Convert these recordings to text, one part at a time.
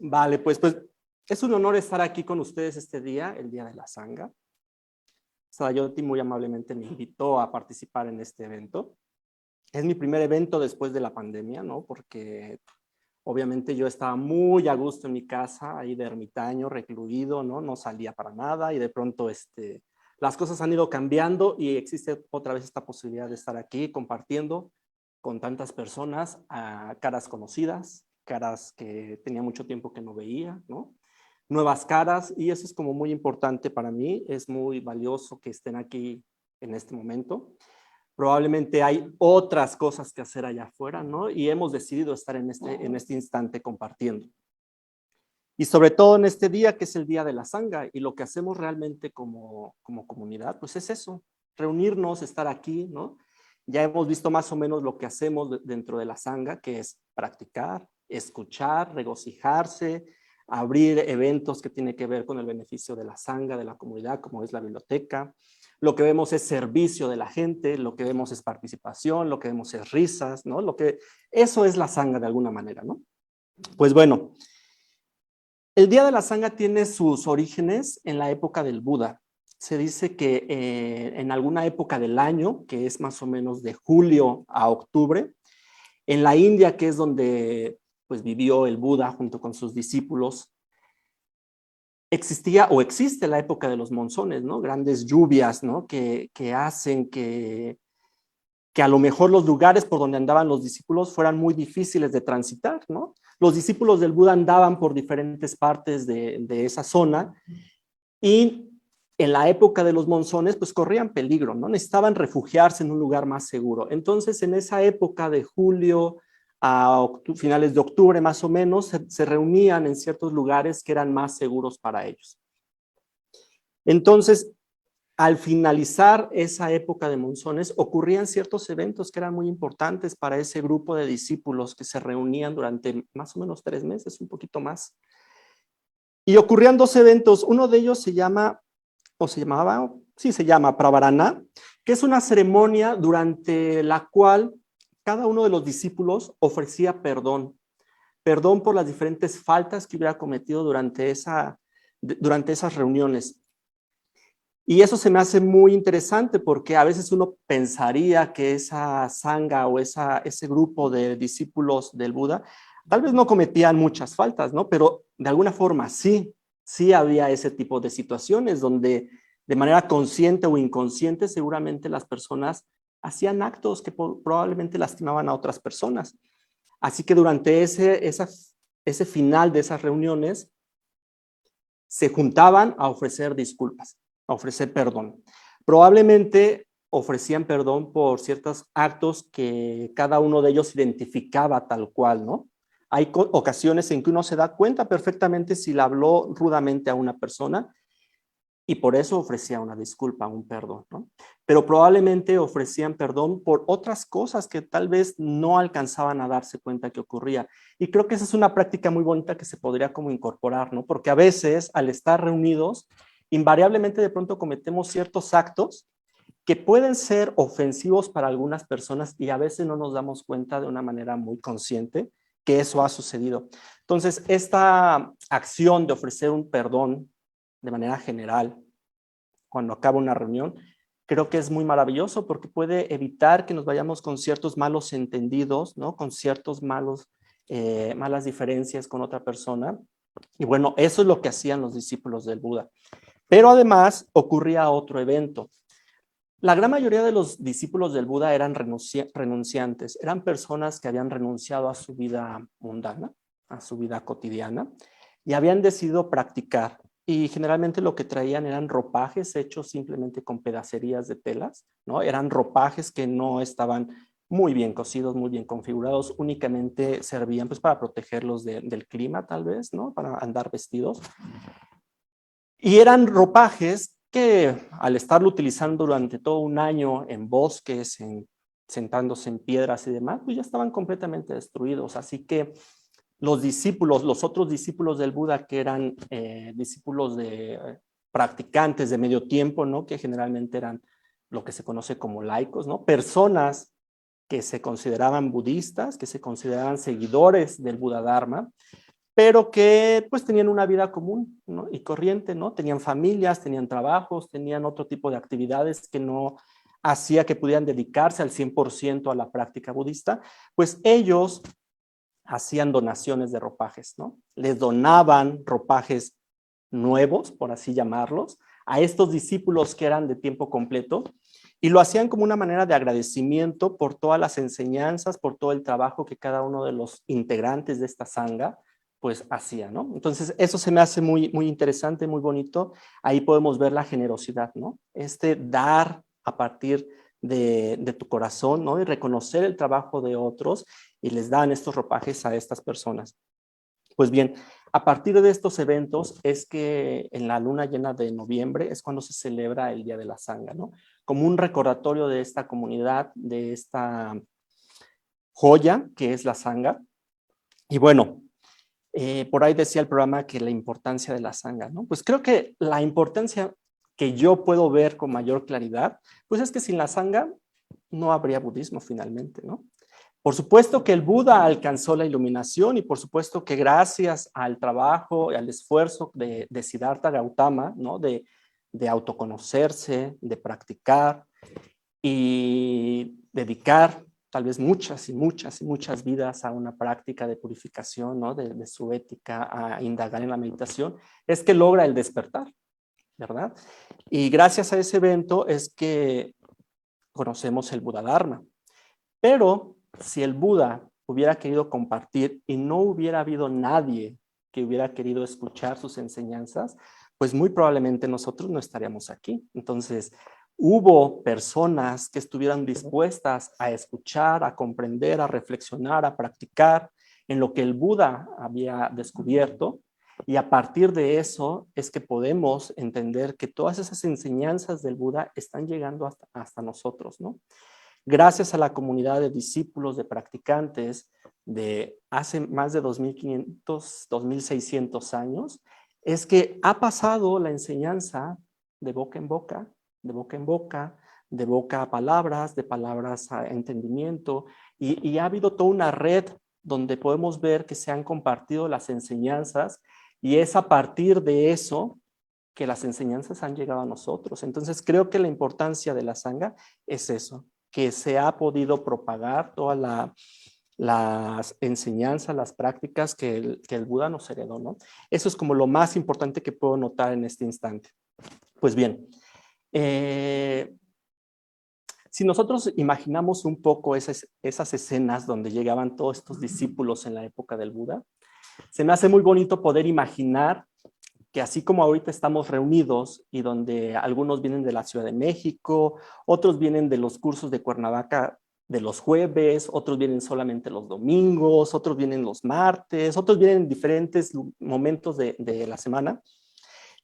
Vale, pues es un honor estar aquí con ustedes este día, el Día de la Sangha. Sadayoti muy amablemente me invitó a participar en este evento. Es mi primer evento después de la pandemia, ¿no? Porque obviamente yo estaba muy a gusto en mi casa, ahí de ermitaño, recluido, ¿no? No salía para nada y de pronto las cosas han ido cambiando y existe otra vez esta posibilidad de estar aquí compartiendo con tantas personas, a caras conocidas, caras que tenía mucho tiempo que no veía, ¿no? Nuevas caras, y eso es como muy importante para mí, es muy valioso que estén aquí en este momento. Probablemente hay otras cosas que hacer allá afuera, ¿no? Y hemos decidido estar en este instante compartiendo. Y sobre todo en este día, que es el Día de la Sangha, y lo que hacemos realmente como comunidad, pues es eso, reunirnos, estar aquí, ¿no? Ya hemos visto más o menos lo que hacemos dentro de la Sangha, que es practicar, escuchar, regocijarse, abrir eventos que tienen que ver con el beneficio de la Sangha, de la comunidad, como es la biblioteca. Lo que vemos es servicio de la gente, lo que vemos es participación, lo que vemos es risas, ¿no? Eso es la Sangha de alguna manera, ¿no? Pues bueno, el Día de la Sangha tiene sus orígenes en la época del Buda. Se dice que en alguna época del año, que es más o menos de julio a octubre, en la India, que es donde pues, vivió el Buda junto con sus discípulos, existía o existe la época de los monzones, ¿no? Grandes lluvias, ¿no? Que hacen que a lo mejor los lugares por donde andaban los discípulos fueran muy difíciles de transitar, ¿no? Los discípulos del Buda andaban por diferentes partes de esa zona y en la época de los monzones pues corrían peligro, ¿no? Necesitaban refugiarse en un lugar más seguro. Entonces en esa época de julio a finales de octubre más o menos se reunían en ciertos lugares que eran más seguros para ellos. Entonces, al finalizar esa época de monzones, ocurrían ciertos eventos que eran muy importantes para ese grupo de discípulos que se reunían durante más o menos 3 meses, un poquito más. Y ocurrían 2 eventos. Uno de ellos se llama Pravarana, que es una ceremonia durante la cual cada uno de los discípulos ofrecía perdón por las diferentes faltas que hubiera cometido durante esas reuniones. Y eso se me hace muy interesante porque a veces uno pensaría que esa sangha o ese grupo de discípulos del Buda tal vez no cometían muchas faltas, ¿no? Pero de alguna forma sí había ese tipo de situaciones donde de manera consciente o inconsciente seguramente las personas hacían actos que probablemente lastimaban a otras personas. Así que durante ese final de esas reuniones se juntaban a ofrecer disculpas, a ofrecer perdón. Probablemente ofrecían perdón por ciertos actos que cada uno de ellos identificaba tal cual, ¿no? Hay ocasiones en que uno se da cuenta perfectamente si le habló rudamente a una persona y por eso ofrecía una disculpa, un perdón, ¿no? Pero probablemente ofrecían perdón por otras cosas que tal vez no alcanzaban a darse cuenta que ocurría. Y creo que esa es una práctica muy bonita que se podría como incorporar, ¿no? Porque a veces al estar reunidos, invariablemente de pronto cometemos ciertos actos que pueden ser ofensivos para algunas personas y a veces no nos damos cuenta de una manera muy consciente que eso ha sucedido. Entonces, esta acción de ofrecer un perdón de manera general cuando acaba una reunión, creo que es muy maravilloso porque puede evitar que nos vayamos con ciertos malos entendidos, ¿no? Con ciertos malas diferencias con otra persona. Y bueno, eso es lo que hacían los discípulos del Buda. Pero además ocurría otro evento. La gran mayoría de los discípulos del Buda eran renunciantes, eran personas que habían renunciado a su vida mundana, a su vida cotidiana, y habían decidido practicar. Y generalmente lo que traían eran ropajes hechos simplemente con pedacerías de telas, ¿no? Eran ropajes que no estaban muy bien cosidos, muy bien configurados, únicamente servían pues para protegerlos del clima tal vez, ¿no? Para andar vestidos. Y eran ropajes que al estarlo utilizando durante todo un año en bosques, sentándose en piedras y demás, pues ya estaban completamente destruidos. Así que los otros discípulos del Buda, que eran discípulos de practicantes de medio tiempo, ¿no? Que generalmente eran lo que se conoce como laicos, ¿no? Personas que se consideraban budistas, que se consideraban seguidores del Buda Dharma, pero que pues tenían una vida común, ¿no? Y corriente, ¿no? Tenían familias, tenían trabajos, tenían otro tipo de actividades que no hacía que pudieran dedicarse al 100% a la práctica budista, pues ellos hacían donaciones de ropajes, ¿no? Les donaban ropajes nuevos, por así llamarlos, a estos discípulos que eran de tiempo completo, y lo hacían como una manera de agradecimiento por todas las enseñanzas, por todo el trabajo que cada uno de los integrantes de esta sangha pues hacía, ¿no? Entonces eso se me hace muy, muy interesante, muy bonito. Ahí podemos ver la generosidad, ¿no? Este dar a partir de tu corazón, ¿no? Y reconocer el trabajo de otros y les dan estos ropajes a estas personas. Pues bien, a partir de estos eventos es que en la luna llena de noviembre es cuando se celebra el Día de la Sangha, ¿no? Como un recordatorio de esta comunidad, de esta joya que es la Sangha. Y bueno, por ahí decía el programa que la importancia de la Sangha, ¿no? Pues creo que la importancia que yo puedo ver con mayor claridad, pues es que sin la Sangha no habría budismo finalmente, ¿no? Por supuesto que el Buda alcanzó la iluminación y por supuesto que gracias al trabajo y al esfuerzo de Siddhartha Gautama, ¿no? De autoconocerse, de practicar y dedicar tal vez muchas y muchas y muchas vidas a una práctica de purificación, ¿no? De su ética, a indagar en la meditación, es que logra el despertar, ¿verdad? Y gracias a ese evento es que conocemos el Buda Dharma. Pero si el Buda hubiera querido compartir y no hubiera habido nadie que hubiera querido escuchar sus enseñanzas, pues muy probablemente nosotros no estaríamos aquí. Entonces, hubo personas que estuvieran dispuestas a escuchar, a comprender, a reflexionar, a practicar en lo que el Buda había descubierto. Y a partir de eso es que podemos entender que todas esas enseñanzas del Buda están llegando hasta nosotros, ¿no? Gracias a la comunidad de discípulos, de practicantes de hace más de 2500, 2600 años, es que ha pasado la enseñanza de boca en boca, de boca en boca, de boca a palabras, de palabras a entendimiento, y ha habido toda una red donde podemos ver que se han compartido las enseñanzas y es a partir de eso que las enseñanzas han llegado a nosotros. Entonces creo que la importancia de la sangha es eso, que se ha podido propagar todas las enseñanzas, las prácticas que el Buda nos heredó, ¿no? Eso es como lo más importante que puedo notar en este instante. Pues bien, si nosotros imaginamos un poco esas escenas donde llegaban todos estos discípulos en la época del Buda, se me hace muy bonito poder imaginar que así como ahorita estamos reunidos y donde algunos vienen de la Ciudad de México, otros vienen de los cursos de Cuernavaca de los jueves, otros vienen solamente los domingos, otros vienen los martes, otros vienen en diferentes momentos de la semana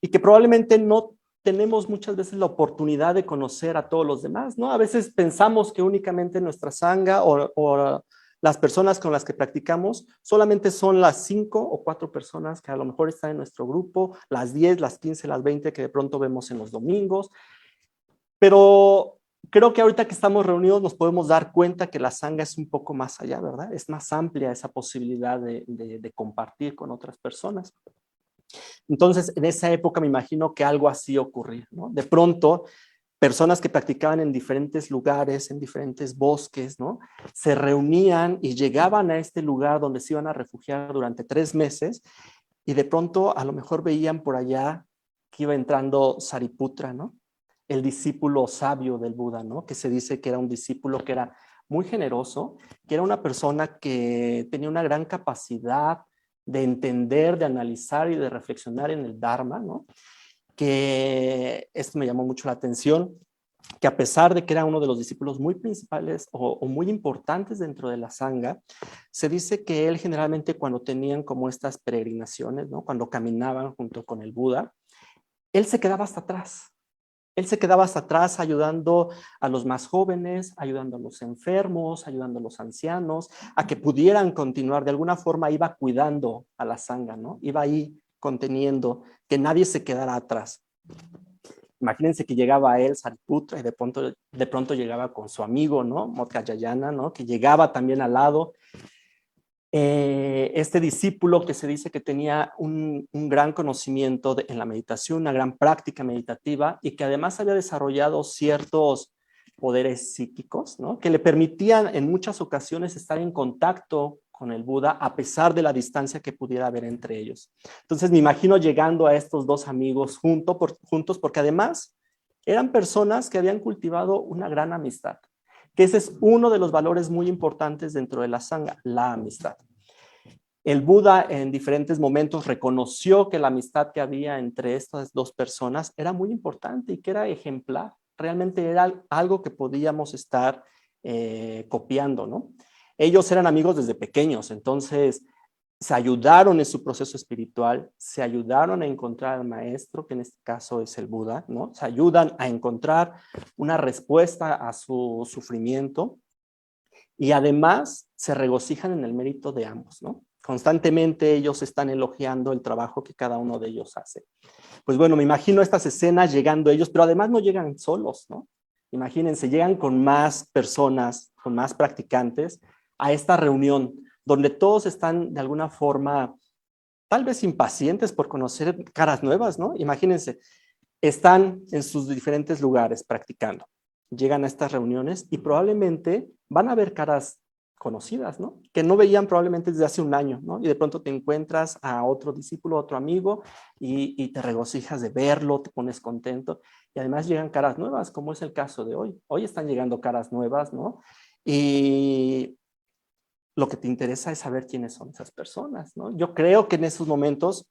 y que probablemente no tenemos muchas veces la oportunidad de conocer a todos los demás, ¿no? A veces pensamos que únicamente nuestra sangha o las personas con las que practicamos solamente son las 5 o 4 personas que a lo mejor están en nuestro grupo, las 10, las 15, las 20 que de pronto vemos en los domingos, pero creo que ahorita que estamos reunidos nos podemos dar cuenta que la sangha es un poco más allá, ¿verdad? Es más amplia esa posibilidad de compartir con otras personas. Entonces, en esa época me imagino que algo así ocurría, ¿no? De pronto, personas que practicaban en diferentes lugares, en diferentes bosques, ¿no? Se reunían y llegaban a este lugar donde se iban a refugiar durante 3 meses y de pronto a lo mejor veían por allá que iba entrando Sariputra, ¿no? El discípulo sabio del Buda, ¿no? Que se dice que era un discípulo que era muy generoso, que era una persona que tenía una gran capacidad de entender, de analizar y de reflexionar en el Dharma, ¿no? Que esto me llamó mucho la atención, que a pesar de que era uno de los discípulos muy principales o muy importantes dentro de la sangha, se dice que él generalmente cuando tenían como estas peregrinaciones, ¿no? Cuando caminaban junto con el Buda, él se quedaba hasta atrás. Él se quedaba hasta atrás ayudando a los más jóvenes, ayudando a los enfermos, ayudando a los ancianos, a que pudieran continuar. De alguna forma iba cuidando a la sangha, ¿no? Iba ahí conteniendo, que nadie se quedara atrás. Imagínense que llegaba a él, Sariputra, y de pronto llegaba con su amigo, ¿no? Motkayayana, ¿no? Que llegaba también al lado. Este discípulo que se dice que tenía un gran conocimiento en la meditación, una gran práctica meditativa y que además había desarrollado ciertos poderes psíquicos, ¿no? Que le permitían en muchas ocasiones estar en contacto con el Buda a pesar de la distancia que pudiera haber entre ellos. Entonces me imagino llegando a estos dos amigos juntos porque además eran personas que habían cultivado una gran amistad, que ese es uno de los valores muy importantes dentro de la Sangha, la amistad. El Buda en diferentes momentos reconoció que la amistad que había entre estas dos personas era muy importante y que era ejemplar. Realmente era algo que podíamos estar copiando, ¿no? Ellos eran amigos desde pequeños, entonces se ayudaron en su proceso espiritual, se ayudaron a encontrar al maestro, que en este caso es el Buda, ¿no? Se ayudan a encontrar una respuesta a su sufrimiento y además se regocijan en el mérito de ambos, ¿no? Constantemente ellos están elogiando el trabajo que cada uno de ellos hace. Pues bueno, me imagino estas escenas llegando ellos, pero además no llegan solos, ¿no? Imagínense, llegan con más personas, con más practicantes a esta reunión donde todos están de alguna forma tal vez impacientes por conocer caras nuevas, ¿no? Imagínense, están en sus diferentes lugares practicando, llegan a estas reuniones y probablemente van a ver caras conocidas, ¿no? Que no veían probablemente desde hace un año, ¿no? Y de pronto te encuentras a otro discípulo, otro amigo y te regocijas de verlo, te pones contento y además llegan caras nuevas, como es el caso de hoy. Hoy están llegando caras nuevas, ¿no? Y lo que te interesa es saber quiénes son esas personas, ¿no? Yo creo que en esos momentos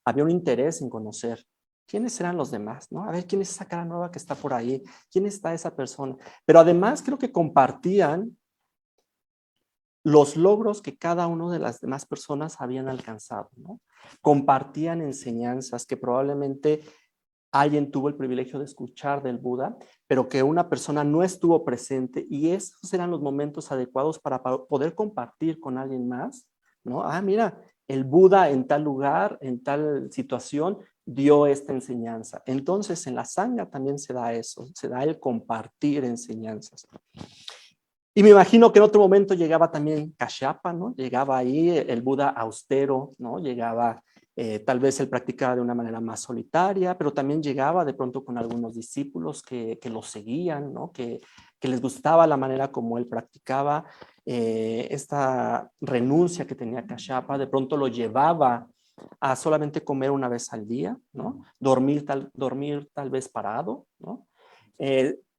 había un interés en conocer quiénes eran los demás, ¿no? A ver, quién es esa cara nueva que está por ahí, quién está esa persona. Pero además creo que compartían los logros que cada una de las demás personas habían alcanzado, ¿no? Compartían enseñanzas que probablemente alguien tuvo el privilegio de escuchar del Buda, pero que una persona no estuvo presente y esos eran los momentos adecuados para poder compartir con alguien más, ¿no? Ah, mira, el Buda en tal lugar, en tal situación, dio esta enseñanza. Entonces, en la Sangha también se da eso, se da el compartir enseñanzas. Y me imagino que en otro momento llegaba también Kashyapa, ¿no? Llegaba ahí el Buda austero, ¿no? Llegaba, tal vez él practicaba de una manera más solitaria, pero también llegaba de pronto con algunos discípulos que lo seguían, ¿no? Que les gustaba la manera como él practicaba, esta renuncia que tenía Kashyapa, de pronto lo llevaba a solamente comer una vez al día, ¿no? Dormir tal vez parado, ¿no?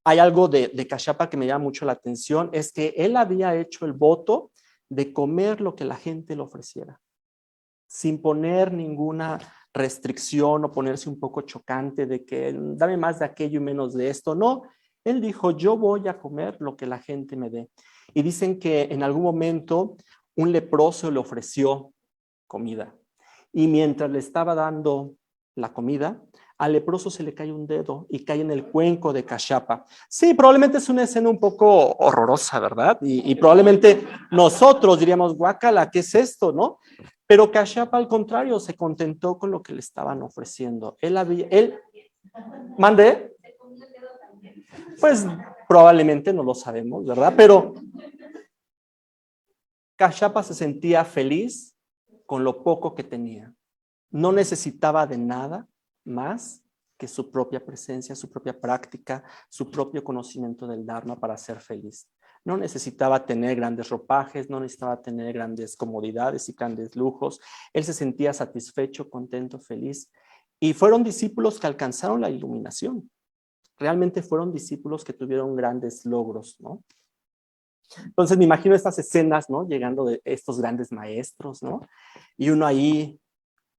Hay algo de Kashyapa que me llama mucho la atención, es que él había hecho el voto de comer lo que la gente le ofreciera, sin poner ninguna restricción o ponerse un poco chocante de que dame más de aquello y menos de esto. No, él dijo, yo voy a comer lo que la gente me dé. Y dicen que en algún momento un leproso le ofreció comida. Y mientras le estaba dando la comida, al leproso se le cae un dedo y cae en el cuenco de Kashyapa. Sí, probablemente es una escena un poco horrorosa, ¿verdad? Y probablemente nosotros diríamos, guácala, ¿qué es esto, no? Pero Kashyapa, al contrario, se contentó con lo que le estaban ofreciendo. ¿Mande? Pues probablemente no lo sabemos, ¿verdad? Pero Kashyapa se sentía feliz con lo poco que tenía. No necesitaba de nada más que su propia presencia, su propia práctica, su propio conocimiento del Dharma para ser feliz. No necesitaba tener grandes ropajes, no necesitaba tener grandes comodidades y grandes lujos. Él se sentía satisfecho, contento, feliz. Y fueron discípulos que alcanzaron la iluminación. Realmente fueron discípulos que tuvieron grandes logros, ¿no? Entonces me imagino estas escenas, ¿no? Llegando de estos grandes maestros, ¿no? Y uno ahí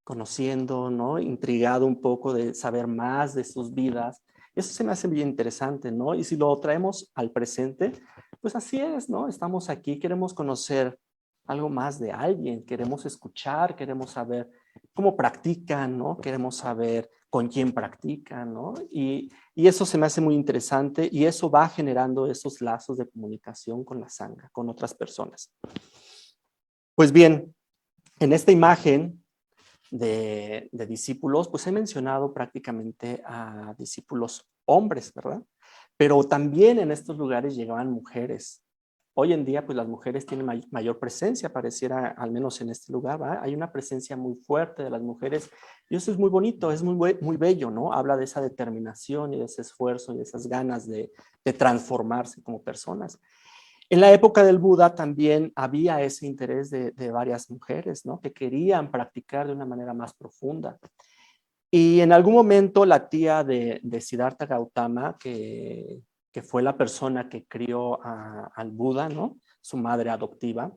conociendo, ¿no? Intrigado un poco de saber más de sus vidas. Eso se me hace bien interesante, ¿no? Y si lo traemos al presente, pues así es, ¿no? Estamos aquí, queremos conocer algo más de alguien, queremos escuchar, queremos saber cómo practican, ¿no? Queremos saber con quién practican, ¿no? Y eso se me hace muy interesante y eso va generando esos lazos de comunicación con la Sangha, con otras personas. Pues bien, en esta imagen de discípulos, pues he mencionado prácticamente a discípulos hombres, ¿verdad? Pero también en estos lugares llegaban mujeres Hoy en día, pues las mujeres tienen mayor presencia, pareciera, al menos en este lugar, ¿verdad? Hay una presencia muy fuerte de las mujeres y eso es muy bonito, es muy bello, ¿no? Habla de esa determinación y de ese esfuerzo y de esas ganas de transformarse como personas. En la época del Buda también había ese interés de varias mujeres, ¿no? Que querían practicar de una manera más profunda. Y en algún momento la tía de Siddhartha Gautama, que fue la persona que crió al Buda, ¿no? Su madre adoptiva,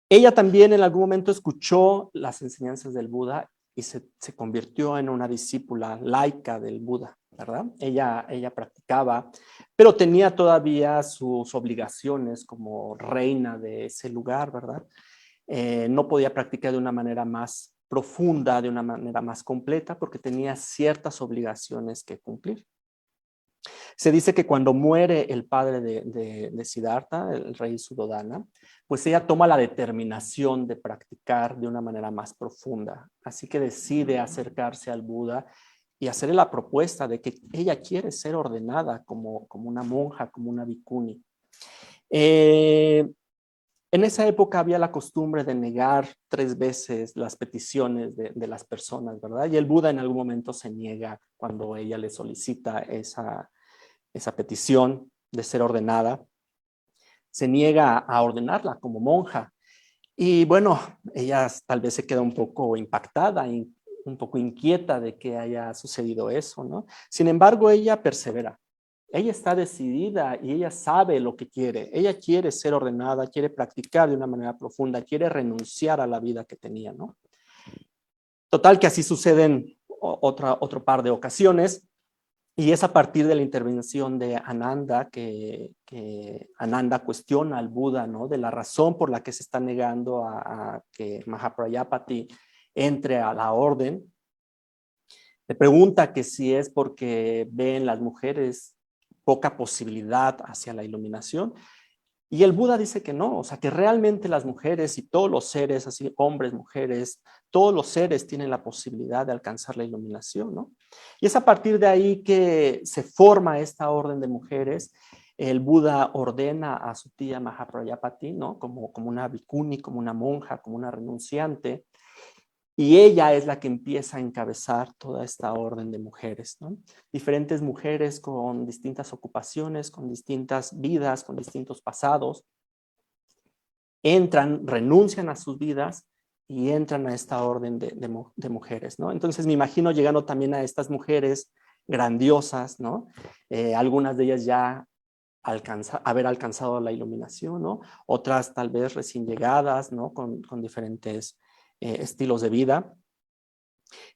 ella también en algún momento escuchó las enseñanzas del Buda y se convirtió en una discípula laica del Buda, ¿verdad? Ella practicaba, pero tenía todavía sus obligaciones como reina de ese lugar, ¿verdad? No podía practicar de una manera más profunda, de una manera más completa, porque tenía ciertas obligaciones que cumplir. Se dice que cuando muere el padre de Siddhartha, el rey Suddhodana, pues ella toma la determinación de practicar de una manera más profunda. Así que decide acercarse al Buda y hacerle la propuesta de que ella quiere ser ordenada como una monja, como una bhikkhuni. En esa época había la costumbre de negar 3 veces las peticiones de las personas, ¿verdad? Y el Buda en algún momento se niega cuando ella le solicita esa petición de ser ordenada, se niega a ordenarla como monja. Y bueno, ella tal vez se queda un poco impactada, un poco inquieta de que haya sucedido eso, ¿no? Sin embargo, ella persevera. Ella está decidida y ella sabe lo que quiere. Ella quiere ser ordenada, quiere practicar de una manera profunda, quiere renunciar a la vida que tenía, ¿no? Total que así suceden otro par de ocasiones. Y es a partir de la intervención de Ananda que Ananda cuestiona al Buda, ¿no? De la razón por la que se está negando a que Mahaprajapati entre a la orden. Le pregunta que si es porque ven las mujeres poca posibilidad hacia la iluminación. Y el Buda dice que no, o sea, que realmente las mujeres y todos los seres, así hombres, mujeres, todos los seres tienen la posibilidad de alcanzar la iluminación, ¿no? Y es a partir de ahí que se forma esta orden de mujeres. El Buda ordena a su tía Mahaprajapati, ¿no? Como una bhikkhuni, como una monja, como una renunciante. Y ella es la que empieza a encabezar toda esta orden de mujeres, ¿no? Diferentes mujeres con distintas ocupaciones, con distintas vidas, con distintos pasados, entran, renuncian a sus vidas y entran a esta orden de mujeres, ¿no? Entonces me imagino llegando también a estas mujeres grandiosas, ¿no? Algunas de ellas ya haber alcanzado la iluminación, ¿no? Otras tal vez recién llegadas, ¿no? Con diferentes estilos de vida.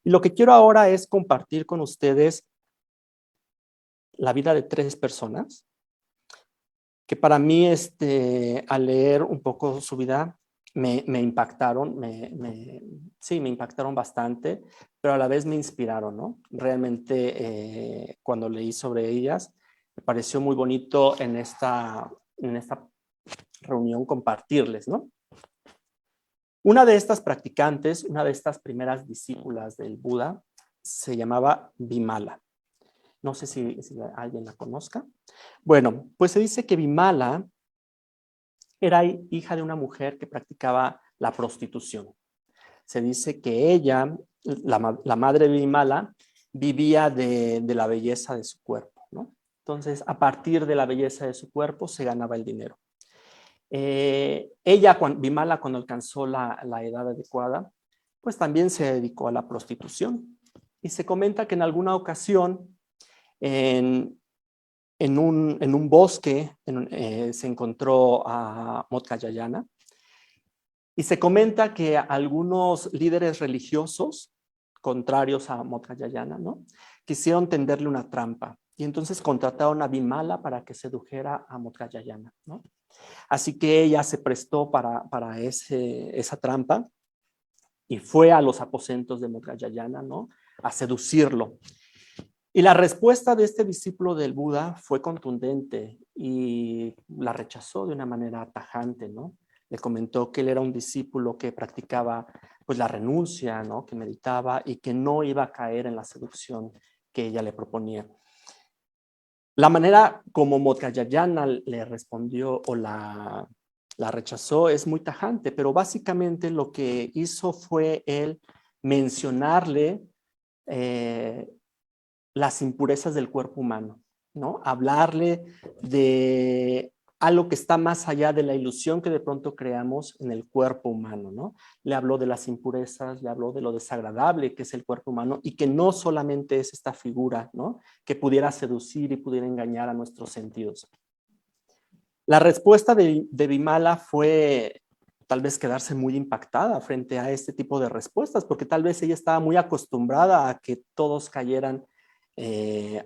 Y lo que quiero ahora es compartir con ustedes la vida de 3 personas que para mí, al leer un poco su vida, me impactaron, sí, me impactaron bastante, pero a la vez me inspiraron, ¿no? Realmente, cuando leí sobre ellas, me pareció muy bonito en esta reunión compartirles, ¿no? Una de estas practicantes, una de estas primeras discípulas del Buda, se llamaba Vimala. No sé si alguien la conozca. Bueno, pues se dice que Vimala era hija de una mujer que practicaba la prostitución. Se dice que ella, la madre de Vimala, vivía de la belleza de su cuerpo, ¿no? Entonces, a partir de la belleza de su cuerpo se ganaba el dinero. Vimala, cuando alcanzó la edad adecuada, pues también se dedicó a la prostitución. Y se comenta que en alguna ocasión, en un bosque, se encontró a Motkayayana y se comenta que algunos líderes religiosos, contrarios a Motkayayana, ¿no? Quisieron tenderle una trampa y entonces contrataron a Vimala para que sedujera a Motkayayana, ¿no? Así que ella se prestó para esa trampa y fue a los aposentos de Motkayayana, ¿no? A seducirlo. Y la respuesta de este discípulo del Buda fue contundente y la rechazó de una manera tajante, ¿no? Le comentó que él era un discípulo que practicaba pues la renuncia, ¿no? Que meditaba y que no iba a caer en la seducción que ella le proponía. La manera como Motkayayana le respondió o la rechazó es muy tajante, pero básicamente lo que hizo fue él mencionarle las impurezas del cuerpo humano, ¿no? Hablarle de algo que está más allá de la ilusión que de pronto creamos en el cuerpo humano, ¿no? Le habló de las impurezas, le habló de lo desagradable que es el cuerpo humano y que no solamente es esta figura, ¿no? Que pudiera seducir y pudiera engañar a nuestros sentidos. La respuesta de Bimala fue tal vez quedarse muy impactada frente a este tipo de respuestas, porque tal vez ella estaba muy acostumbrada a que todos cayeran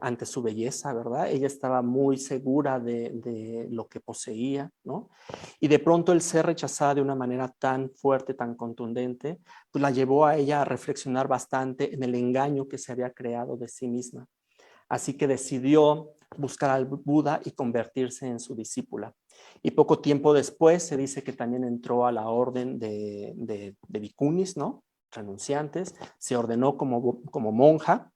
ante su belleza, ¿verdad? Ella estaba muy segura de lo que poseía, ¿no? Y de pronto el ser rechazada de una manera tan fuerte, tan contundente, pues la llevó a ella a reflexionar bastante en el engaño que se había creado de sí misma. Así que decidió buscar al Buda y convertirse en su discípula. Y poco tiempo después se dice que también entró a la orden de bhikkhunis, ¿no? Renunciantes, se ordenó como monja,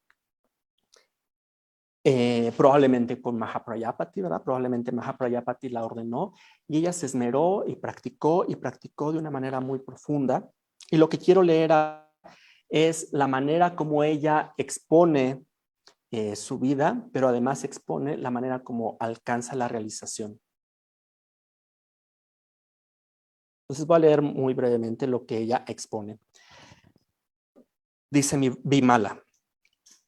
probablemente con Mahaprayapati, ¿verdad? Probablemente Mahaprayapati la ordenó y ella se esmeró y practicó de una manera muy profunda. Y lo que quiero leer es la manera como ella expone su vida, pero además expone la manera como alcanza la realización. Entonces voy a leer muy brevemente lo que ella expone. Dice Bimala: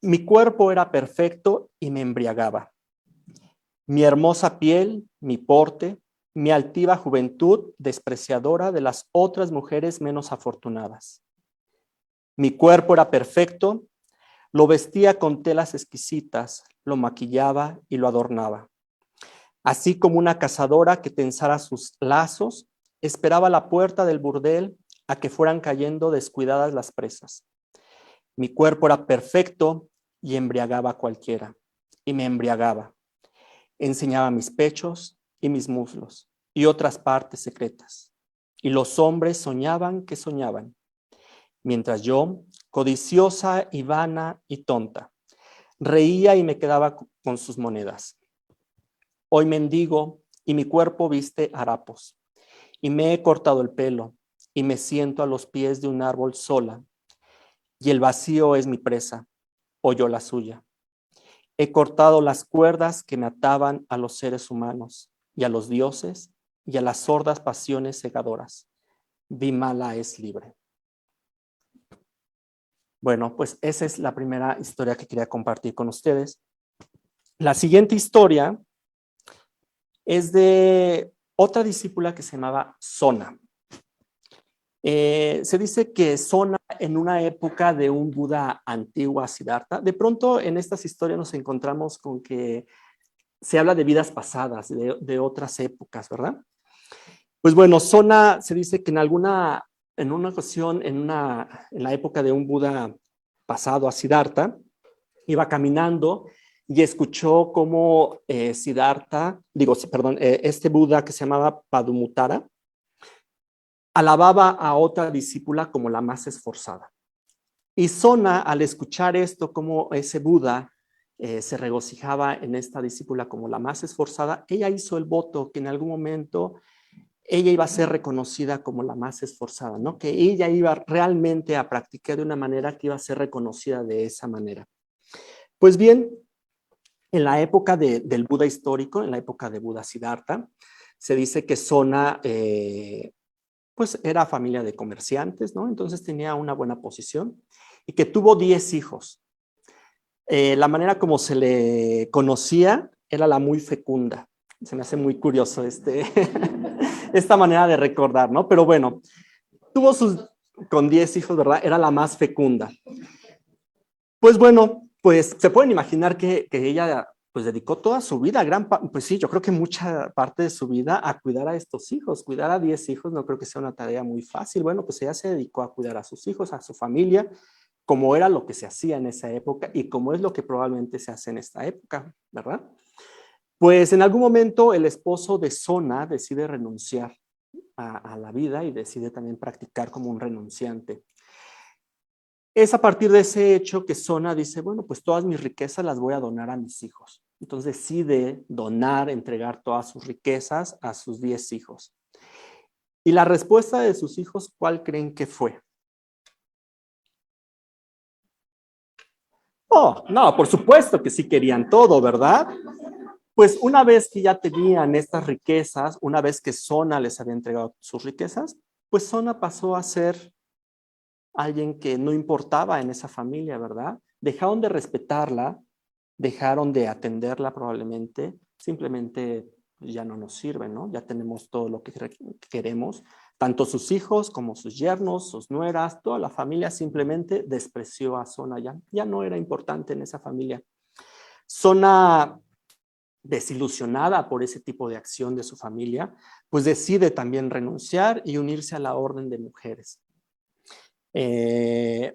mi cuerpo era perfecto y me embriagaba. Mi hermosa piel, mi porte, mi altiva juventud despreciadora de las otras mujeres menos afortunadas. Mi cuerpo era perfecto, lo vestía con telas exquisitas, lo maquillaba y lo adornaba. Así como una cazadora que tensara sus lazos, esperaba a la puerta del burdel a que fueran cayendo descuidadas las presas. Mi cuerpo era perfecto y embriagaba a cualquiera, y me embriagaba. Enseñaba mis pechos y mis muslos y otras partes secretas. Y los hombres soñaban que soñaban, mientras yo, codiciosa y vana y tonta, reía y me quedaba con sus monedas. Hoy mendigo y mi cuerpo viste harapos, y me he cortado el pelo y me siento a los pies de un árbol sola, y el vacío es mi presa, o yo la suya. He cortado las cuerdas que me ataban a los seres humanos y a los dioses y a las sordas pasiones cegadoras. Bimala es libre. Bueno, pues esa es la primera historia que quería compartir con ustedes. La siguiente historia es de otra discípula que se llamaba Sona. Se dice que Sona, en una época de un Buda antiguo, Siddhartha, de pronto en estas historias nos encontramos con que se habla de vidas pasadas, de otras épocas, ¿verdad? Pues bueno, Sona se dice que en una ocasión, en la época de un Buda pasado, Siddhartha, iba caminando y escuchó cómo este Buda que se llamaba Padumuttara, alababa a otra discípula como la más esforzada. Y Sona, al escuchar esto, como ese Buda se regocijaba en esta discípula como la más esforzada, ella hizo el voto que en algún momento ella iba a ser reconocida como la más esforzada, ¿no? Que ella iba realmente a practicar de una manera que iba a ser reconocida de esa manera. Pues bien, en la época del Buda histórico, en la época de Buda Siddhartha, se dice que Sona pues era familia de comerciantes, ¿no? Entonces tenía una buena posición y que tuvo 10 hijos. La manera como se le conocía era la muy fecunda. Se me hace muy curioso esta manera de recordar, ¿no? Pero bueno, tuvo con 10 hijos, ¿verdad? Era la más fecunda. Pues bueno, pues se pueden imaginar que ella pues dedicó toda su vida, pues sí, yo creo que mucha parte de su vida a cuidar a estos hijos. Cuidar a 10 hijos no creo que sea una tarea muy fácil. Bueno, pues ella se dedicó a cuidar a sus hijos, a su familia, como era lo que se hacía en esa época y como es lo que probablemente se hace en esta época, ¿verdad? Pues en algún momento el esposo de Sona decide renunciar a la vida y decide también practicar como un renunciante. Es a partir de ese hecho que Sona dice, bueno, pues todas mis riquezas las voy a donar a mis hijos. Entonces decide donar, entregar todas sus riquezas a sus 10 hijos. Y la respuesta de sus hijos, ¿cuál creen que fue? Oh, no, por supuesto que sí querían todo, ¿verdad? Pues una vez que ya tenían estas riquezas, una vez que Sona les había entregado sus riquezas, pues Sona pasó a ser alguien que no importaba en esa familia, ¿verdad? Dejaron de respetarla, dejaron de atenderla probablemente, simplemente ya no nos sirve, ¿no? Ya tenemos todo lo que queremos, tanto sus hijos como sus yernos, sus nueras, toda la familia simplemente despreció a Sona, ya no era importante en esa familia. Sona, desilusionada por ese tipo de acción de su familia, pues decide también renunciar y unirse a la orden de mujeres. Ella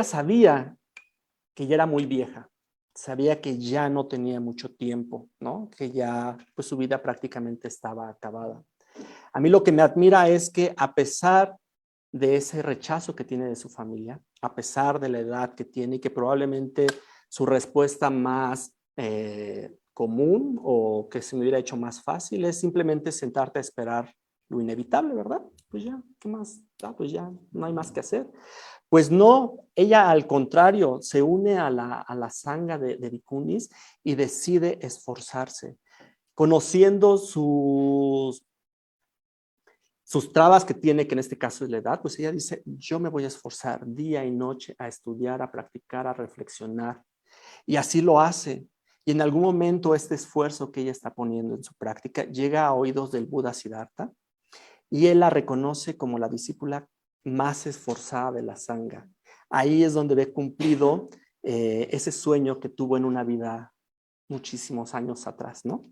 sabía que ya era muy vieja, sabía que ya no tenía mucho tiempo, ¿no? Que ya pues su vida prácticamente estaba acabada. A mí lo que me admira es que a pesar de ese rechazo que tiene de su familia, a pesar de la edad que tiene y que probablemente su respuesta más común o que se me hubiera hecho más fácil es simplemente sentarte a esperar lo inevitable, ¿verdad? Pues ya, ¿qué más? Pues ya no hay más que hacer. Pues no, ella al contrario se une a la sanga de Vicunis y decide esforzarse, conociendo sus trabas que tiene, que en este caso es la edad, pues ella dice, yo me voy a esforzar día y noche a estudiar, a practicar, a reflexionar. Y así lo hace. Y en algún momento este esfuerzo que ella está poniendo en su práctica llega a oídos del Buda Siddhartha y él la reconoce como la discípula más esforzada de la sanga. Ahí es donde ve cumplido ese sueño que tuvo en una vida muchísimos años atrás, ¿no?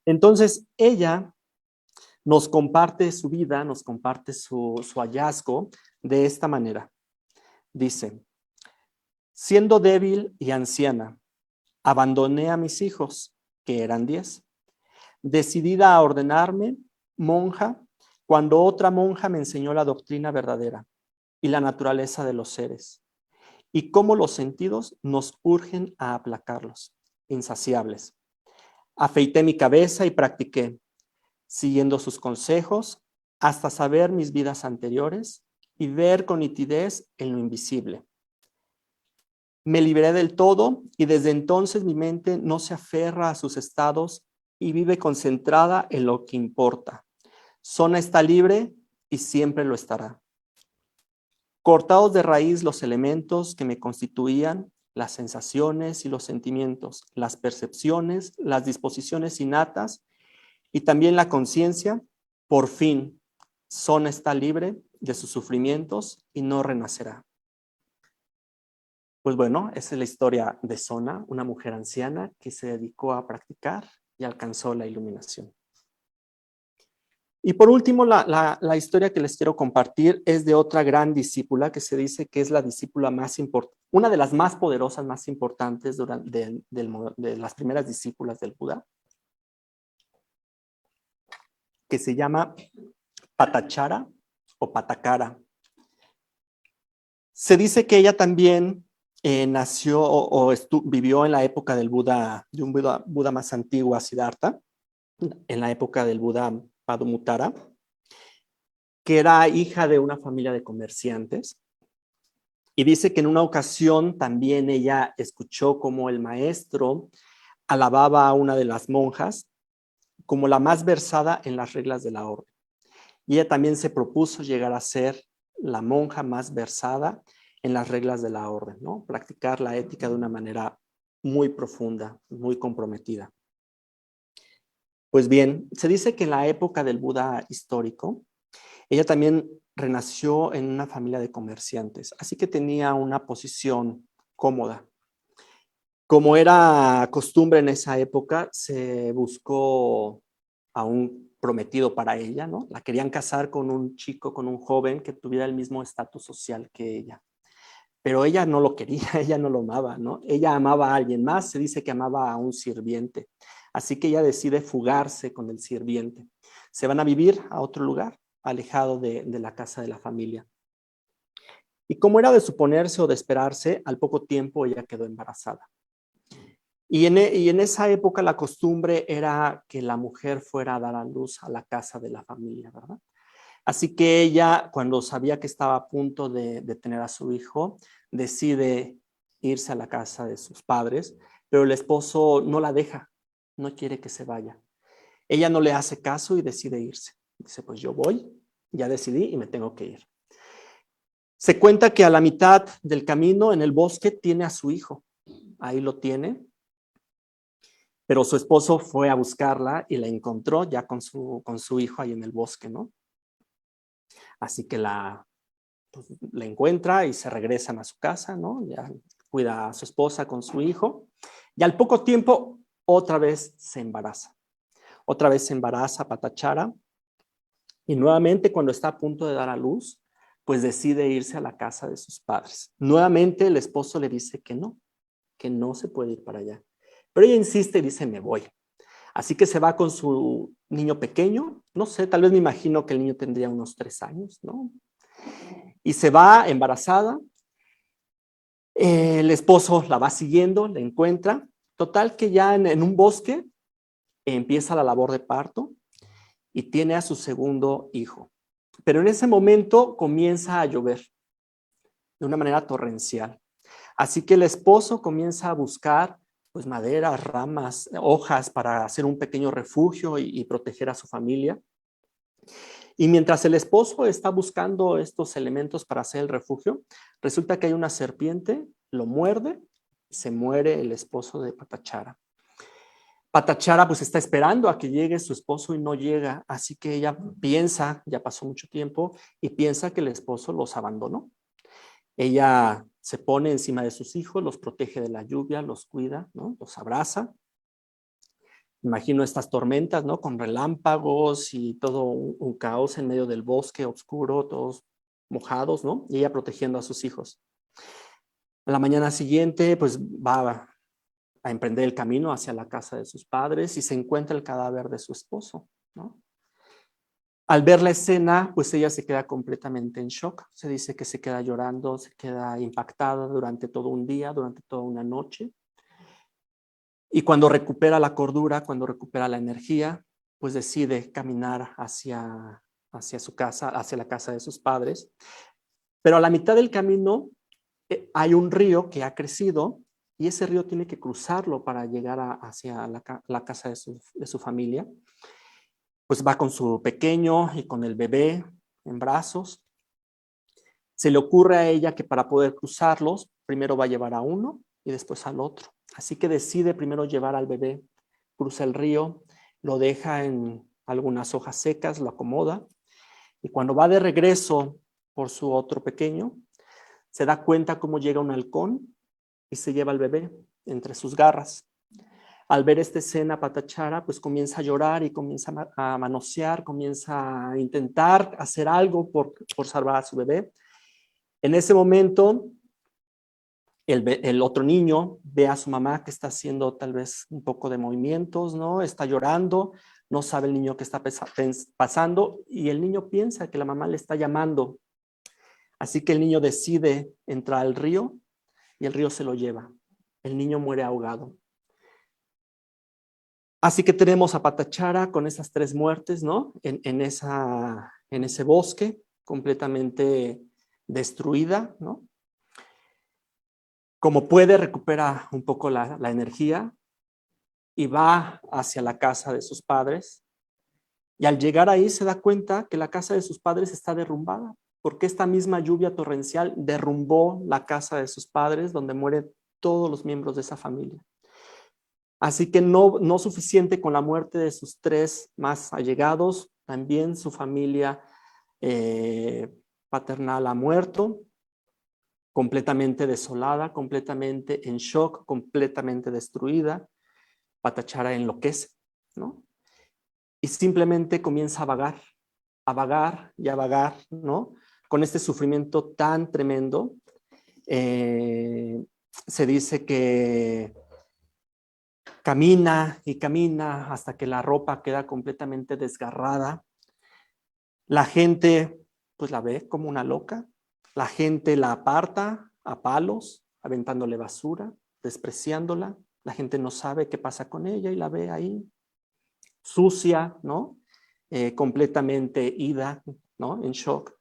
Entonces ella nos comparte su vida, nos comparte su hallazgo de esta manera. Dice, siendo débil y anciana, abandoné a mis hijos, que eran 10, decidida a ordenarme monja, cuando otra monja me enseñó la doctrina verdadera y la naturaleza de los seres, y cómo los sentidos nos urgen a aplacarlos, insaciables. Afeité mi cabeza y practiqué, siguiendo sus consejos, hasta saber mis vidas anteriores y ver con nitidez en lo invisible. Me liberé del todo y desde entonces mi mente no se aferra a sus estados y vive concentrada en lo que importa. Sona está libre y siempre lo estará. Cortados de raíz los elementos que me constituían, las sensaciones y los sentimientos, las percepciones, las disposiciones innatas y también la conciencia, por fin, Sona está libre de sus sufrimientos y no renacerá. Pues bueno, esa es la historia de Sona, una mujer anciana que se dedicó a practicar y alcanzó la iluminación. Y por último, la historia que les quiero compartir es de otra gran discípula que se dice que es la discípula más importante, una de las más poderosas, más importantes de las primeras discípulas del Buda, que se llama Patachara o Patakara. Se dice que ella también nació o vivió en la época del Buda, de un Buda más antiguo, Siddhartha, en la época del Buda Padumuttara, que era hija de una familia de comerciantes. Y dice que en una ocasión también ella escuchó como el maestro alababa a una de las monjas como la más versada en las reglas de la orden. Y ella también se propuso llegar a ser la monja más versada en las reglas de la orden, ¿no? Practicar la ética de una manera muy profunda, muy comprometida. Pues bien, se dice que en la época del Buda histórico, ella también renació en una familia de comerciantes, así que tenía una posición cómoda. Como era costumbre en esa época, se buscó a un prometido para ella, ¿no? La querían casar con un chico, con un joven que tuviera el mismo estatus social que ella. Pero ella no lo quería, ella no lo amaba, ¿no? Ella amaba a alguien más, se dice que amaba a un sirviente. Así que ella decide fugarse con el sirviente. Se van a vivir a otro lugar, alejado de la casa de la familia. Y como era de suponerse o de esperarse, al poco tiempo ella quedó embarazada. Y en esa época la costumbre era que la mujer fuera a dar a luz a la casa de la familia, ¿verdad? Así que ella, cuando sabía que estaba a punto de tener a su hijo, decide irse a la casa de sus padres, pero el esposo no la deja, no quiere que se vaya. Ella no le hace caso y decide irse. Dice, pues yo voy, ya decidí y me tengo que ir. Se cuenta que a la mitad del camino en el bosque tiene a su hijo. Ahí lo tiene. Pero su esposo fue a buscarla y la encontró ya con su hijo ahí en el bosque, ¿no? Así que pues, la encuentra y se regresan a su casa, ¿no? Ya cuida a su esposa con su hijo. Y al poco tiempo, otra vez se embaraza. Otra vez se embaraza Patachara. Y nuevamente, cuando está a punto de dar a luz, pues decide irse a la casa de sus padres. Nuevamente, el esposo le dice que no se puede ir para allá. Pero ella insiste y dice, me voy. Así que se va con su niño pequeño, no sé, tal vez me imagino que el niño tendría unos 3 años, ¿no? Y se va embarazada, el esposo la va siguiendo, la encuentra, total que ya en un bosque empieza la labor de parto y tiene a su segundo hijo. Pero en ese momento comienza a llover de una manera torrencial. Así que el esposo comienza a buscar pues maderas, ramas, hojas para hacer un pequeño refugio y proteger a su familia. Y mientras el esposo está buscando estos elementos para hacer el refugio, resulta que hay una serpiente, lo muerde, se muere el esposo de Patachara. Patachara pues está esperando a que llegue su esposo y no llega, así que ella piensa, ya pasó mucho tiempo, y piensa que el esposo los abandonó. Ella se pone encima de sus hijos, los protege de la lluvia, los cuida, ¿no? Los abraza. Imagino estas tormentas, ¿no? Con relámpagos y todo un caos en medio del bosque oscuro, todos mojados, ¿no? Y ella protegiendo a sus hijos. A la mañana siguiente, pues va a emprender el camino hacia la casa de sus padres y se encuentra el cadáver de su esposo, ¿no? Al ver la escena, pues ella se queda completamente en shock. Se dice que se queda llorando, se queda impactada durante todo un día, durante toda una noche. Y cuando recupera la cordura, cuando recupera la energía, pues decide caminar hacia su casa, hacia la casa de sus padres. Pero a la mitad del camino hay un río que ha crecido y ese río tiene que cruzarlo para llegar hacia la casa de su familia. Pues va con su pequeño y con el bebé en brazos. Se le ocurre a ella que para poder cruzarlos, primero va a llevar a uno y después al otro. Así que decide primero llevar al bebé, cruza el río, lo deja en algunas hojas secas, lo acomoda y cuando va de regreso por su otro pequeño, se da cuenta cómo llega un halcón y se lleva al bebé entre sus garras. Al ver esta escena, Patachara pues comienza a llorar y comienza a manosear, comienza a intentar hacer algo por salvar a su bebé. En ese momento, el otro niño ve a su mamá que está haciendo tal vez un poco de movimientos, ¿no? Está llorando, no sabe el niño qué está pasando y el niño piensa que la mamá le está llamando. Así que el niño decide entrar al río y el río se lo lleva. El niño muere ahogado. Así que tenemos a Patachara con esas 3 muertes, ¿no? En ese bosque completamente destruida, ¿no? Como puede, recupera un poco la energía y va hacia la casa de sus padres. Y al llegar ahí se da cuenta que la casa de sus padres está derrumbada, porque esta misma lluvia torrencial derrumbó la casa de sus padres, donde mueren todos los miembros de esa familia. Así que no suficiente con la muerte de sus 3 más allegados, también su familia paternal ha muerto, completamente desolada, completamente en shock, completamente destruida. Patachara enloquece, ¿no? Y simplemente comienza a vagar y a vagar, ¿no? Con este sufrimiento tan tremendo. Se dice que camina y camina hasta que la ropa queda completamente desgarrada. La gente pues la ve como una loca. La gente la aparta a palos, aventándole basura, despreciándola, La gente no sabe qué pasa con ella y la ve ahí, sucia, ¿no? Completamente ida, ¿no? En shock.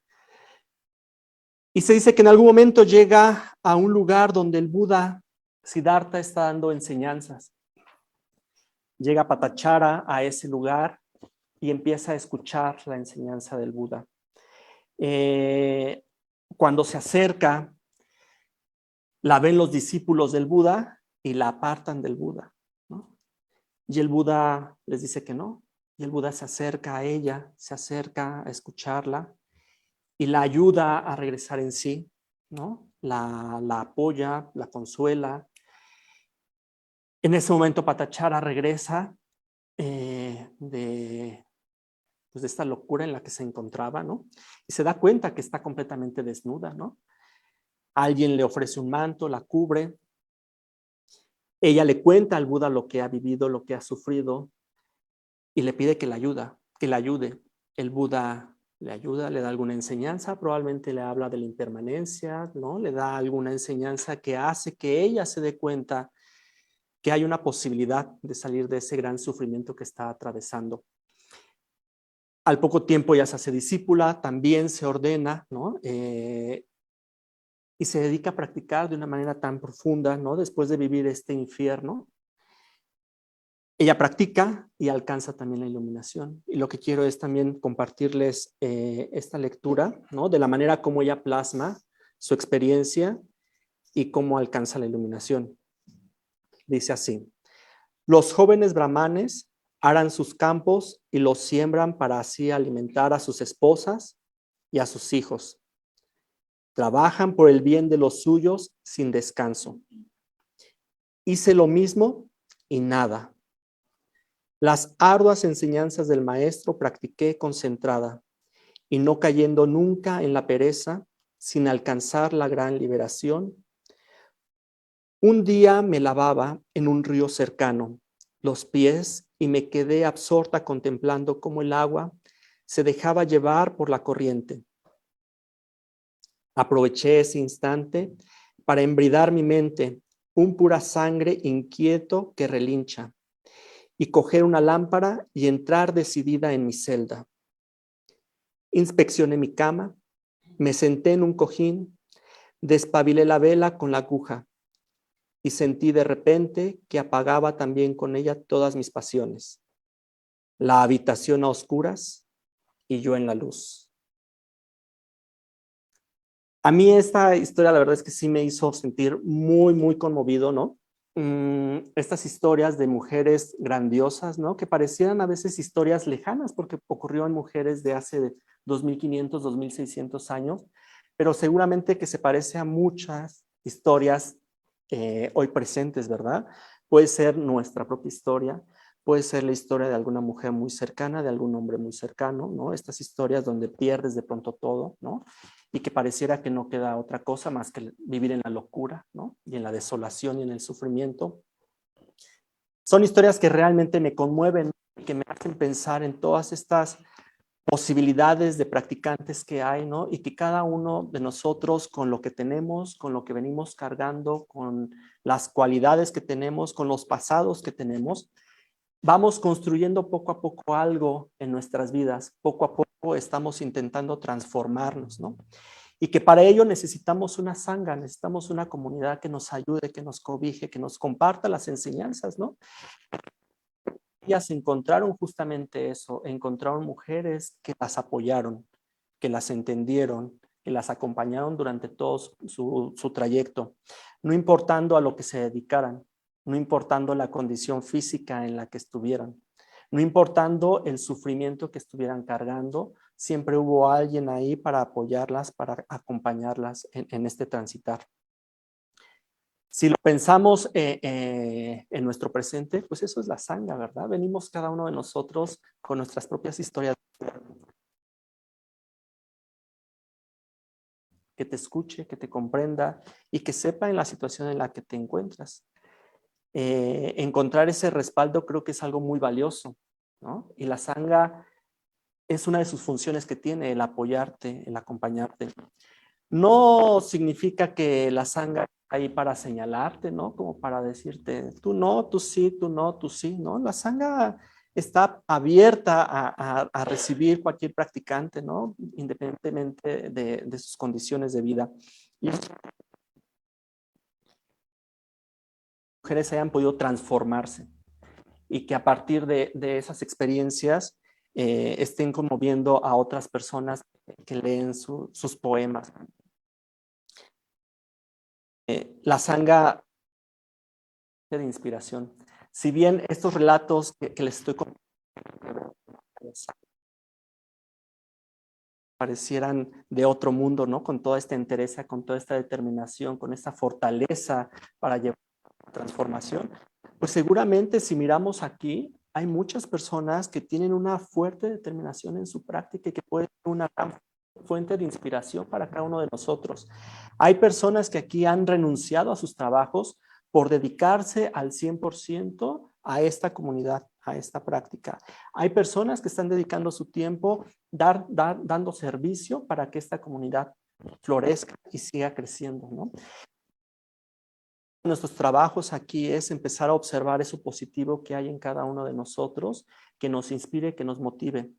Y se dice que en algún momento llega a un lugar donde el Buda Siddhartha está dando enseñanzas. Llega Patachara a ese lugar y empieza a escuchar la enseñanza del Buda. Cuando se acerca, la ven los discípulos del Buda y la apartan del Buda, ¿no? Y el Buda les dice que no. Y el Buda se acerca a ella, se acerca a escucharla y la ayuda a regresar en sí, ¿no? La apoya, la consuela. En ese momento Patachara regresa pues de esta locura en la que se encontraba, ¿no? Y se da cuenta que está completamente desnuda, ¿no? Alguien le ofrece un manto, la cubre. Ella le cuenta al Buda lo que ha vivido, lo que ha sufrido, y le pide que la ayude. El Buda le ayuda, le da alguna enseñanza, probablemente le habla de la impermanencia, ¿no? Le da alguna enseñanza que hace que ella se dé cuenta que hay una posibilidad de salir de ese gran sufrimiento que está atravesando. Al poco tiempo ya se hace discípula, también se ordena, ¿no? Y se dedica a practicar de una manera tan profunda, ¿no? Después de vivir este infierno, ella practica y alcanza también la iluminación. Y lo que quiero es también compartirles esta lectura, ¿no? De la manera como ella plasma su experiencia y cómo alcanza la iluminación. Dice así: los jóvenes brahmanes aran sus campos y los siembran para así alimentar a sus esposas y a sus hijos. Trabajan por el bien de los suyos sin descanso. Hice lo mismo y nada. Las arduas enseñanzas del maestro practiqué concentrada y no cayendo nunca en la pereza, sin alcanzar la gran liberación. Un día me lavaba en un río cercano los pies y me quedé absorta contemplando cómo el agua se dejaba llevar por la corriente. Aproveché ese instante para embridar mi mente, un pura sangre inquieto que relincha, y coger una lámpara y entrar decidida en mi celda. Inspeccioné mi cama, me senté en un cojín, despabilé la vela con la aguja y sentí de repente que apagaba también con ella todas mis pasiones. La habitación a oscuras y yo en la luz. A mí esta historia, la verdad es que sí me hizo sentir muy, muy conmovido, ¿no? Estas historias de mujeres grandiosas, ¿no? Que parecían a veces historias lejanas porque ocurrió en mujeres de hace 2500, 2600 años, pero seguramente que se parece a muchas historias hoy presentes, ¿verdad? Puede ser nuestra propia historia, puede ser la historia de alguna mujer muy cercana, de algún hombre muy cercano, ¿no? Estas historias donde pierdes de pronto todo, ¿no? Y que pareciera que no queda otra cosa más que vivir en la locura, ¿no? Y en la desolación y en el sufrimiento. Son historias que realmente me conmueven, que me hacen pensar en todas estas posibilidades de practicantes que hay, ¿no? Y que cada uno de nosotros, con lo que tenemos, con lo que venimos cargando, con las cualidades que tenemos, con los pasados que tenemos, vamos construyendo poco a poco algo en nuestras vidas. Poco a poco estamos intentando transformarnos, ¿no? Y que para ello necesitamos una sangha, necesitamos una comunidad que nos ayude, que nos cobije, que nos comparta las enseñanzas, ¿no? Ellas encontraron justamente eso, encontraron mujeres que las apoyaron, que las entendieron, que las acompañaron durante todo su trayecto, no importando a lo que se dedicaran, no importando la condición física en la que estuvieran, no importando el sufrimiento que estuvieran cargando, siempre hubo alguien ahí para apoyarlas, para acompañarlas en este transitar. Si lo pensamos en nuestro presente, pues eso es la sangha, ¿verdad? Venimos cada uno de nosotros con nuestras propias historias. Que te escuche, que te comprenda y que sepa en la situación en la que te encuentras. Encontrar ese respaldo creo que es algo muy valioso, ¿no? Y la sangha es una de sus funciones que tiene, el apoyarte, el acompañarte. No significa que la sangha está ahí para señalarte, ¿no? Como para decirte, tú no, tú sí, tú no, tú sí, ¿no? La sangha está abierta a recibir cualquier practicante, ¿no? Independientemente de sus condiciones de vida. Y las mujeres hayan podido transformarse y que a partir de esas experiencias estén conmoviendo a otras personas que leen sus poemas. La sangha de inspiración. Si bien estos relatos que les estoy contando parecieran de otro mundo, ¿no? Con toda esta entereza, con toda esta determinación, con esta fortaleza para llevar a la transformación, pues seguramente si miramos aquí, hay muchas personas que tienen una fuerte determinación en su práctica y que pueden ser una gran fuente de inspiración para cada uno de nosotros. Hay personas que aquí han renunciado a sus trabajos por dedicarse al 100% a esta comunidad, a esta práctica. Hay personas que están dedicando su tiempo dando servicio para que esta comunidad florezca y siga creciendo, ¿no? Nuestros trabajos aquí es empezar a observar eso positivo que hay en cada uno de nosotros, que nos inspire, que nos motive.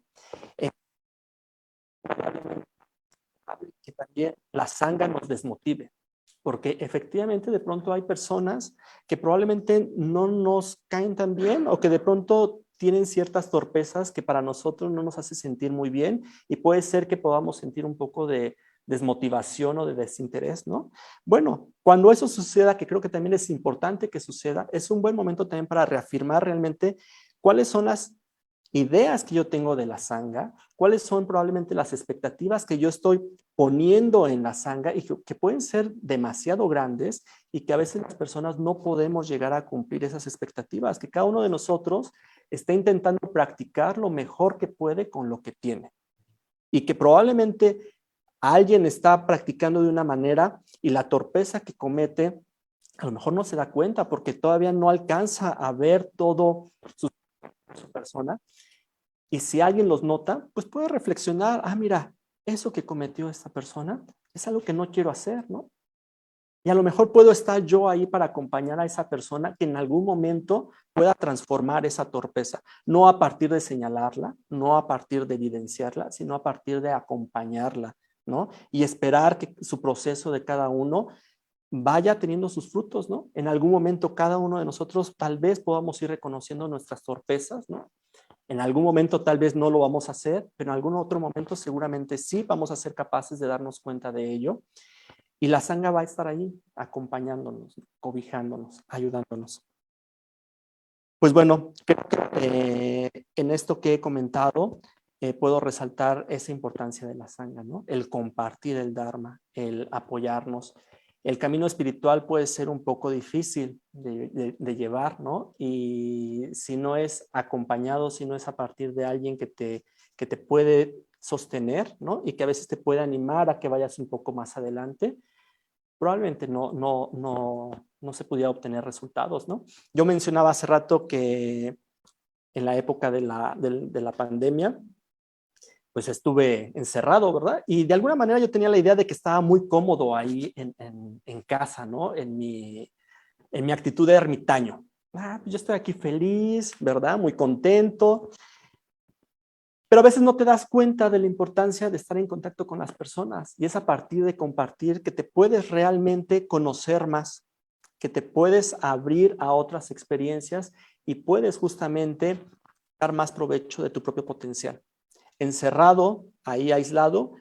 Que también la sangha nos desmotive, porque efectivamente de pronto hay personas que probablemente no nos caen tan bien o que de pronto tienen ciertas torpezas que para nosotros no nos hace sentir muy bien y puede ser que podamos sentir un poco de desmotivación o de desinterés, ¿no? Bueno, cuando eso suceda, que creo que también es importante que suceda, es un buen momento también para reafirmar realmente cuáles son las ideas que yo tengo de la sangha, cuáles son probablemente las expectativas que yo estoy poniendo en la sangha y que pueden ser demasiado grandes y que a veces las personas no podemos llegar a cumplir esas expectativas, que cada uno de nosotros está intentando practicar lo mejor que puede con lo que tiene y que probablemente alguien está practicando de una manera y la torpeza que comete a lo mejor no se da cuenta porque todavía no alcanza a ver todo su persona. Y si alguien los nota, pues puede reflexionar, mira, eso que cometió esta persona es algo que no quiero hacer, ¿no? Y a lo mejor puedo estar yo ahí para acompañar a esa persona que en algún momento pueda transformar esa torpeza, no a partir de señalarla, no a partir de evidenciarla, sino a partir de acompañarla, ¿no? Y esperar que su proceso de cada uno vaya teniendo sus frutos, ¿no? En algún momento cada uno de nosotros tal vez podamos ir reconociendo nuestras torpezas, ¿no? En algún momento tal vez no lo vamos a hacer, pero en algún otro momento seguramente sí vamos a ser capaces de darnos cuenta de ello. Y la sangha va a estar ahí acompañándonos, cobijándonos, ayudándonos. Pues bueno, creo que en esto que he comentado puedo resaltar esa importancia de la sangha, ¿no? El compartir el Dharma, el apoyarnos. El camino espiritual puede ser un poco difícil de llevar, ¿no? Y si no es acompañado, si no es a partir de alguien que te puede sostener, ¿no? Y que a veces te puede animar a que vayas un poco más adelante, probablemente no se pudiera obtener resultados, ¿no? Yo mencionaba hace rato que en la época de la pandemia, pues estuve encerrado, ¿verdad? Y de alguna manera yo tenía la idea de que estaba muy cómodo ahí en casa, ¿no? En mi actitud de ermitaño. Pues yo estoy aquí feliz, ¿verdad? Muy contento. Pero a veces no te das cuenta de la importancia de estar en contacto con las personas y es a partir de compartir que te puedes realmente conocer más, que te puedes abrir a otras experiencias y puedes justamente dar más provecho de tu propio potencial. Encerrado, ahí aislado,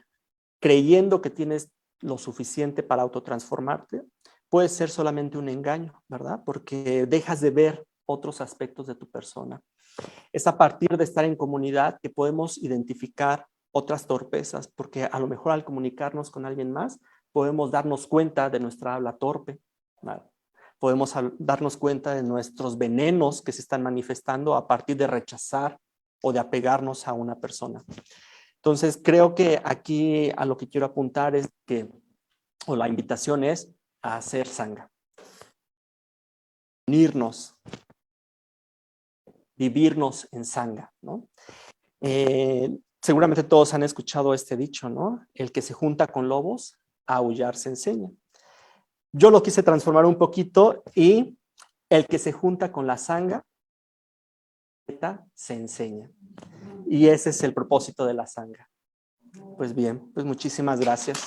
creyendo que tienes lo suficiente para autotransformarte, puede ser solamente un engaño, ¿verdad? Porque dejas de ver otros aspectos de tu persona. Es a partir de estar en comunidad que podemos identificar otras torpezas, porque a lo mejor al comunicarnos con alguien más, podemos darnos cuenta de nuestra habla torpe, ¿vale? Podemos darnos cuenta de nuestros venenos que se están manifestando a partir de rechazar o de apegarnos a una persona. Entonces, creo que aquí a lo que quiero apuntar es que, o la invitación es a hacer sangha, unirnos, vivirnos en sangha, ¿no? Seguramente todos han escuchado este dicho, ¿no? El que se junta con lobos aullar se enseña. Yo lo quise transformar un poquito y el que se junta con la sanga se enseña. Y ese es el propósito de la sanga. Pues bien, pues muchísimas gracias.